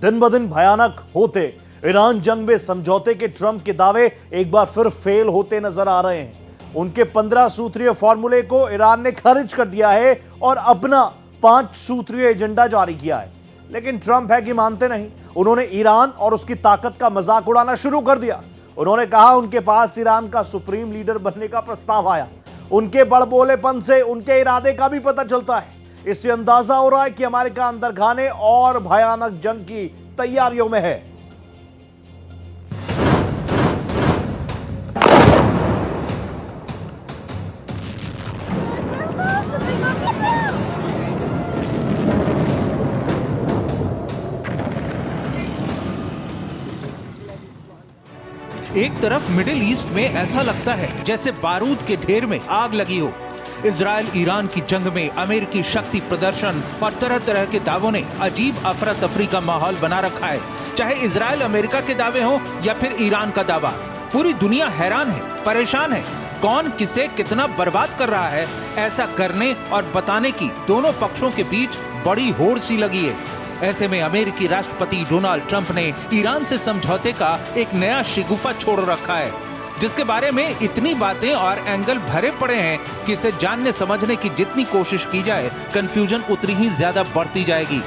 दिन ब दिन भयानक होते ईरान जंग में समझौते के ट्रंप के दावे एक बार फिर फेल होते नजर आ रहे हैं। उनके 15 सूत्रीय फॉर्मूले को ईरान ने खारिज कर दिया है और अपना 5 सूत्रीय एजेंडा जारी किया है। लेकिन ट्रंप है कि मानते नहीं। उन्होंने ईरान और उसकी ताकत का मजाक उड़ाना शुरू कर दिया। उन्होंने कहा उनके पास ईरान का सुप्रीम लीडर बनने का प्रस्ताव आया। उनके बड़बोलेपन से उनके इरादे का भी पता चलता है। इससे अंदाजा हो रहा है कि अमेरिका अंदरखाने और भयानक जंग की तैयारियों में है। एक तरफ मिडिल ईस्ट में ऐसा लगता है जैसे बारूद के ढेर में आग लगी हो। इजराइल ईरान की जंग में अमेरिकी शक्ति प्रदर्शन और तरह तरह के दावों ने अजीब अफरा तफरी का माहौल बना रखा है। चाहे इजराइल अमेरिका के दावे हों या फिर ईरान का दावा, पूरी दुनिया हैरान है, परेशान है। कौन किसे कितना बर्बाद कर रहा है, ऐसा करने और बताने की दोनों पक्षों के बीच बड़ी होड़ सी लगी है। ऐसे में अमेरिकी राष्ट्रपति डोनाल्ड ट्रंप ने ईरान से समझौते का एक नया शिगुफा छोड़ रखा है, जिसके बारे में इतनी बातें और एंगल भरे पड़े हैं कि इसे जानने समझने की जितनी कोशिश की जाए, कंफ्यूजन उतनी ही ज्यादा बढ़ती जाएगी।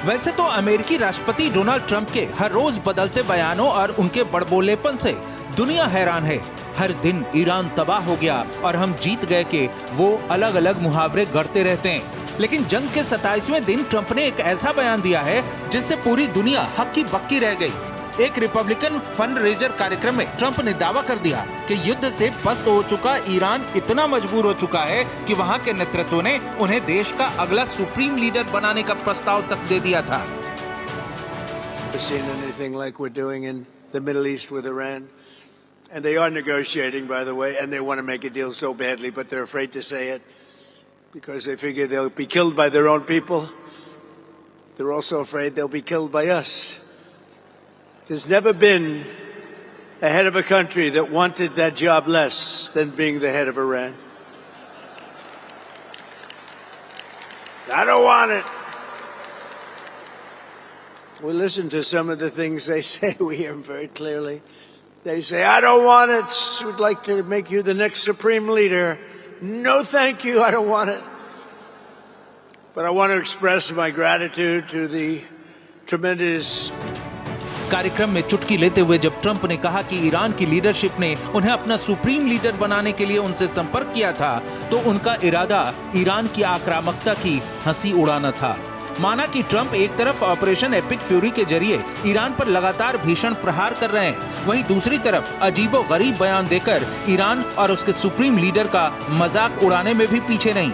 वैसे तो अमेरिकी राष्ट्रपति डोनाल्ड ट्रंप के हर रोज बदलते बयानों और उनके बड़बोलेपन से दुनिया हैरान है। हर दिन ईरान तबाह हो गया और हम जीत गए के वो अलग अलग मुहावरे गढ़ते रहते हैं। लेकिन जंग के 27वें दिन ट्रंप ने एक ऐसा बयान दिया है जिससे पूरी दुनिया हक्की बक्की रह गई। एक रिपब्लिकन फंड रेजर कार्यक्रम में ट्रंप ने दावा कर दिया कि युद्ध से पस्त हो चुका ईरान इतना मजबूर हो चुका है कि वहां के नेतृत्व ने उन्हें देश का अगला सुप्रीम लीडर बनाने का प्रस्ताव तक दे दिया था। And they are negotiating, by the way, and they want to make a deal so badly, but they're afraid to say it because they figure they'll be killed by their own people. They're also afraid they'll be killed by us. There's never been a head of a country that wanted that job less than being the head of Iran. I don't want it. We listen to some of the things they say. We hear them very clearly. They say, I don't want it. We'd like to make you the next supreme leader. No, thank you. I don't want it. But I want to express my gratitude to the tremendous. कार्यक्रम में चुटकी लेते हुए जब Trump ने कहा कि Iran की लीडरशिप ने उन्हें अपना सुप्रीम लीडर बनाने के लिए उनसे संपर्क किया था, तो उनका इरादा ईरान की आक्रामकता की हंसी उड़ाना था। माना कि ट्रंप एक तरफ ऑपरेशन एपिक फ्यूरी के जरिए ईरान पर लगातार भीषण प्रहार कर रहे हैं, वहीं दूसरी तरफ अजीबोगरीब बयान देकर ईरान और उसके सुप्रीम लीडर का मजाक उड़ाने में भी पीछे नहीं।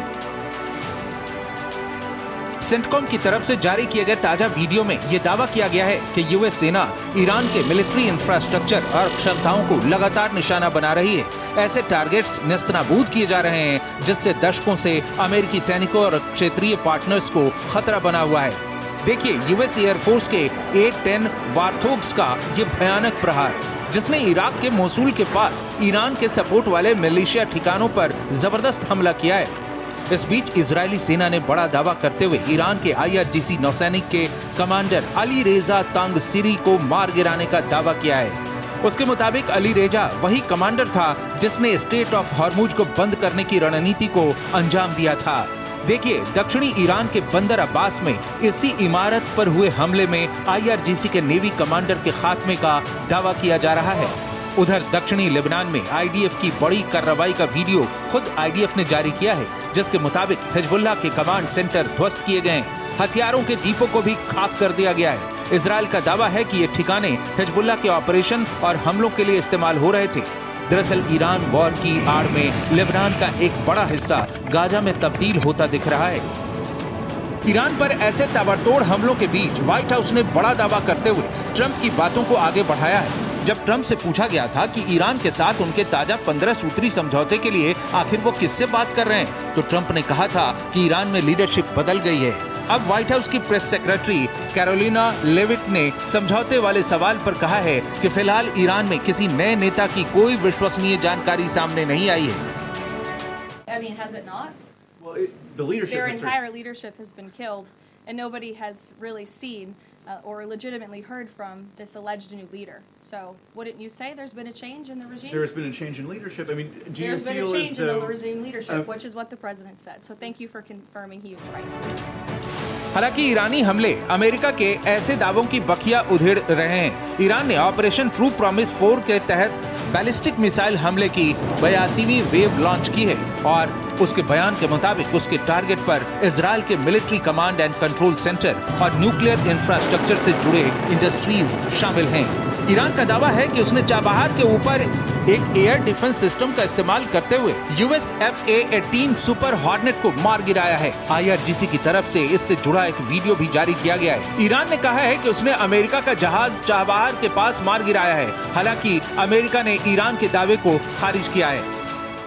सेंटकॉम की तरफ से जारी किए गए ताजा वीडियो में ये दावा किया गया है कि यूएस सेना ईरान के मिलिट्री इंफ्रास्ट्रक्चर और क्षमताओं को लगातार निशाना बना रही है। ऐसे टारगेट्स नेस्तनाबूद किए जा रहे हैं जिससे दशकों से अमेरिकी सैनिकों और क्षेत्रीय पार्टनर्स को खतरा बना हुआ है। देखिए यूएस एयरफोर्स के A-10 वार्थोग्स का ये भयानक प्रहार, जिसने इराक के मोसूल के पास ईरान के सपोर्ट वाले मिलिशिया ठिकानों पर जबरदस्त हमला किया है। इस बीच इजरायली सेना ने बड़ा दावा करते हुए ईरान के IRGC नौसैनिक के कमांडर अली रेजा तांगसीरी को मार गिराने का दावा किया है। उसके मुताबिक अली रेजा वही कमांडर था जिसने स्ट्रेट ऑफ हॉर्मुज को बंद करने की रणनीति को अंजाम दिया था। देखिए, दक्षिणी ईरान के बंदर अब्बास में इसी इमारत पर हुए हमले में IRGC के नेवी कमांडर के खात्मे का दावा किया जा रहा है। उधर दक्षिणी लेबनान में IDF की बड़ी कार्रवाई का वीडियो खुद IDF ने जारी किया है, जिसके मुताबिक हिजबुल्लाह के कमांड सेंटर ध्वस्त किए गए हैं। हथियारों के डिपो को भी खाक कर दिया गया है। इजराइल का दावा है कि ये ठिकाने हिजबुल्लाह के ऑपरेशन और हमलों के लिए इस्तेमाल हो रहे थे। दरअसल ईरान वॉर की आड़ में लेबनान का एक बड़ा हिस्सा गाजा में तब्दील होता दिख रहा है। ईरान पर ऐसे ताबड़तोड़ हमलों के बीच व्हाइट हाउस ने बड़ा दावा करते हुए ट्रंप की बातों को आगे बढ़ाया है। जब ट्रंप से पूछा गया था कि ईरान के साथ उनके ताजा 15 सूत्री समझौते के लिए आखिर वो किससे बात कर रहे हैं, तो ट्रंप ने कहा था कि ईरान में लीडरशिप बदल गई है। अब व्हाइट हाउस की प्रेस सेक्रेटरी कैरोलिना लेविट ने समझौते वाले सवाल पर कहा है कि फिलहाल ईरान में किसी नए नेता की कोई विश्वसनीय जानकारी सामने नहीं आई है। The leadership their has entire leadership has been killed, and nobody has really seen or legitimately heard from this alleged new leader. So, wouldn't you say there's been a change in the regime? There's been a change in leadership. I mean, do you There's been a feel change as in though the regime leadership, which is what the president said. So, thank you for confirming he was right. हालांकि ईरानी हमले America के ऐसे दावों की बखिया उधेड़ रहे हैं। Iran ने operation true promise 4 के तहत बैलिस्टिक मिसाइल हमले की 82वीं वेव लॉन्च की है और उसके बयान के मुताबिक उसके टारगेट पर इजराइल के military command and control centre और न्यूक्लियर इंफ्रास्ट्रक्चर से जुड़े इंडस्ट्रीज शामिल हैं। ईरान का दावा है कि उसने चाबहार के ऊपर एक एयर डिफेंस सिस्टम का इस्तेमाल करते हुए यूएस F/A-18 सुपर हॉर्नेट को मार गिराया है। IRGC की तरफ से इससे जुड़ा एक वीडियो भी जारी किया गया है। ईरान ने कहा है कि उसने अमेरिका का जहाज चाबहार के पास मार गिराया है। हालांकि अमेरिका ने ईरान के दावे को खारिज किया है।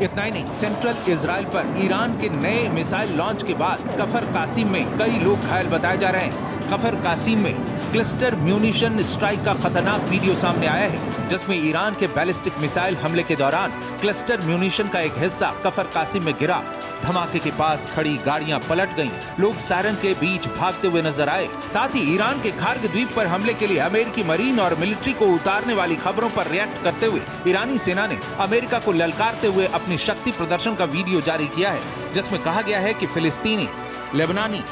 इतना ही नहीं, सेंट्रल इजराइल पर ईरान के नए मिसाइल लॉन्च के बाद कफर कासिम में कई लोग घायल बताए जा रहे हैं। कफर कासिम में क्लस्टर म्यूनिशन स्ट्राइक का खतरनाक वीडियो सामने आया है, जिसमें ईरान के बैलिस्टिक मिसाइल हमले के दौरान क्लस्टर म्यूनिशन का एक हिस्सा कफर कासिम में गिरा। धमाके के पास खड़ी गाड़ियां पलट गईं, लोग सायरन के बीच भागते हुए नजर आए। साथ ही ईरान के खार्ग द्वीप पर हमले के लिए अमेरिकी मरीन और मिलिट्री को उतारने वाली खबरों पर रिएक्ट करते हुए ईरानी सेना ने अमेरिका को ललकारते हुए अपनी शक्ति प्रदर्शन का वीडियो जारी किया है, जिसमें कहा गया है कि फिलिस्तीनी, लेबनानी,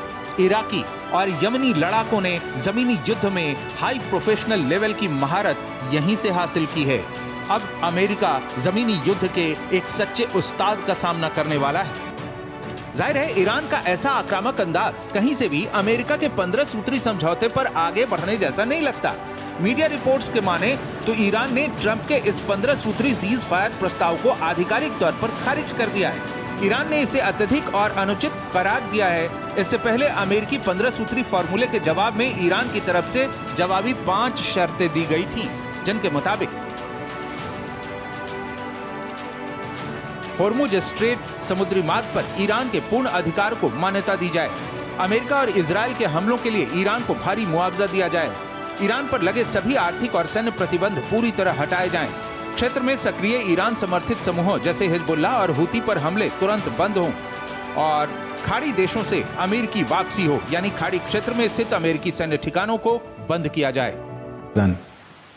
इराकी और यमनी लड़ाकों ने जमीनी युद्ध में हाई प्रोफेशनल लेवल की महारत यहीं से हासिल की है। अब अमेरिका जमीनी युद्ध के एक सच्चे उस्ताद का सामना करने वाला है। जाहिर है, ईरान का ऐसा आक्रामक अंदाज कहीं से भी अमेरिका के 15 सूत्री समझौते पर आगे बढ़ने जैसा नहीं लगता। मीडिया रिपोर्ट्स के माने तो ईरान ने ट्रंप के इस 15 सूत्री सीज फायर प्रस्ताव को आधिकारिक तौर पर खारिज कर दिया है। ईरान ने इसे अत्यधिक और अनुचित करार दिया है। इससे पहले अमेरिकी 15 सूत्री फॉर्मूले के जवाब में ईरान की तरफ से जवाबी 5 शर्तें दी गई थी, जिनके मुताबिक होर्मुज स्ट्रेट समुद्री मार्ग पर ईरान के पूर्ण अधिकार को मान्यता दी जाए, अमेरिका और इजराइल के हमलों के लिए ईरान को भारी मुआवजा दिया जाए, ईरान पर लगे सभी आर्थिक और सैन्य प्रतिबंध पूरी तरह हटाए जाएं, क्षेत्र में सक्रिय ईरान समर्थित समूहों जैसे हिजबुल्लाह और हूती पर हमले तुरंत बंद हों और खाड़ी देशों से अमेरिकी वापसी हो, यानी खाड़ी क्षेत्र में स्थित अमेरिकी सैन्य ठिकानों को बंद किया जाए।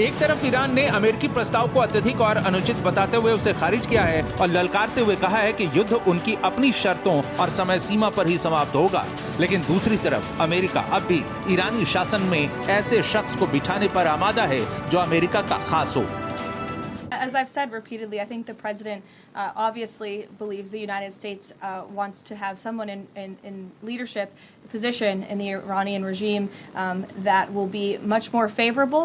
एक तरफ ईरान ने अमेरिकी प्रस्ताव को अत्यधिक और अनुचित बताते हुए उसे खारिज किया है और ललकारते हुए कहा है कि युद्ध उनकी अपनी शर्तों और समय सीमा पर ही समाप्त होगा, लेकिन दूसरी तरफ अमेरिका अब भी ईरानी शासन में ऐसे शख्स को बिठाने पर आमादा है जो अमेरिका का खास हो। As I've said repeatedly, I think the president obviously believes the United States wants to have someone in leadership position in the Iranian regime that will be much more favorable,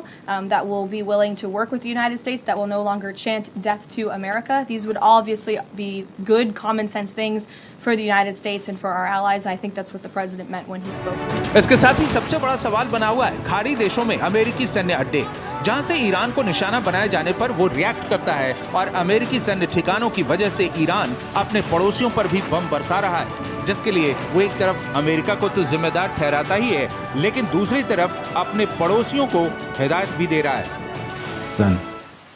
that will be willing to work with the United States, that will no longer chant death to America. These would obviously be good common sense things for the United States and for our allies. I think that's what the president meant when he spoke. इसके साथ ही सबसे बड़ा सवाल बना हुआ है खाड़ी देशों में अमेरिकी सैन्य अड्डे, जहां से ईरान को निशाना बनाए जाने पर वो रिएक्ट करता है और अमेरिकी सैन्य ठिकानों की वजह से ईरान अपने पड़ोसियों पर भी बम बरसा रहा है, जिसके लिए वो एक तरफ अमेरिका को तो जिम्मेदार ठहराता ही है, लेकिन दूसरी तरफ अपने पड़ोसियों को हिदायत भी दे रहा है।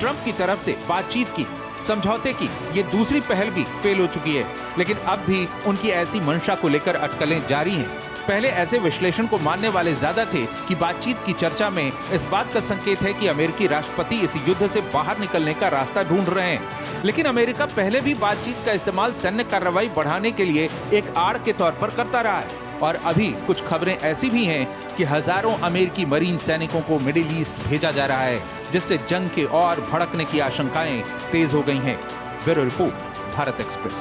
ट्रंप की तरफ से बातचीत की, समझौते की ये दूसरी पहल भी फेल हो चुकी है, लेकिन अब भी उनकी ऐसी मंशा को लेकर अटकलें जारी हैं। पहले ऐसे विश्लेषण को मानने वाले ज्यादा थे कि बातचीत की चर्चा में इस बात का संकेत है कि अमेरिकी राष्ट्रपति इस युद्ध से बाहर निकलने का रास्ता ढूंढ रहे हैं, लेकिन अमेरिका पहले भी बातचीत का इस्तेमाल सैन्य कार्रवाई बढ़ाने के लिए एक आड़ के तौर पर करता रहा है और अभी कुछ खबरें ऐसी भी हैं कि हजारों अमेरिकी मरीन सैनिकों को मिडिल ईस्ट भेजा जा रहा है, जिससे जंग के और भड़कने की आशंकाएं तेज हो गई हैं। Bureau report, Bharat express.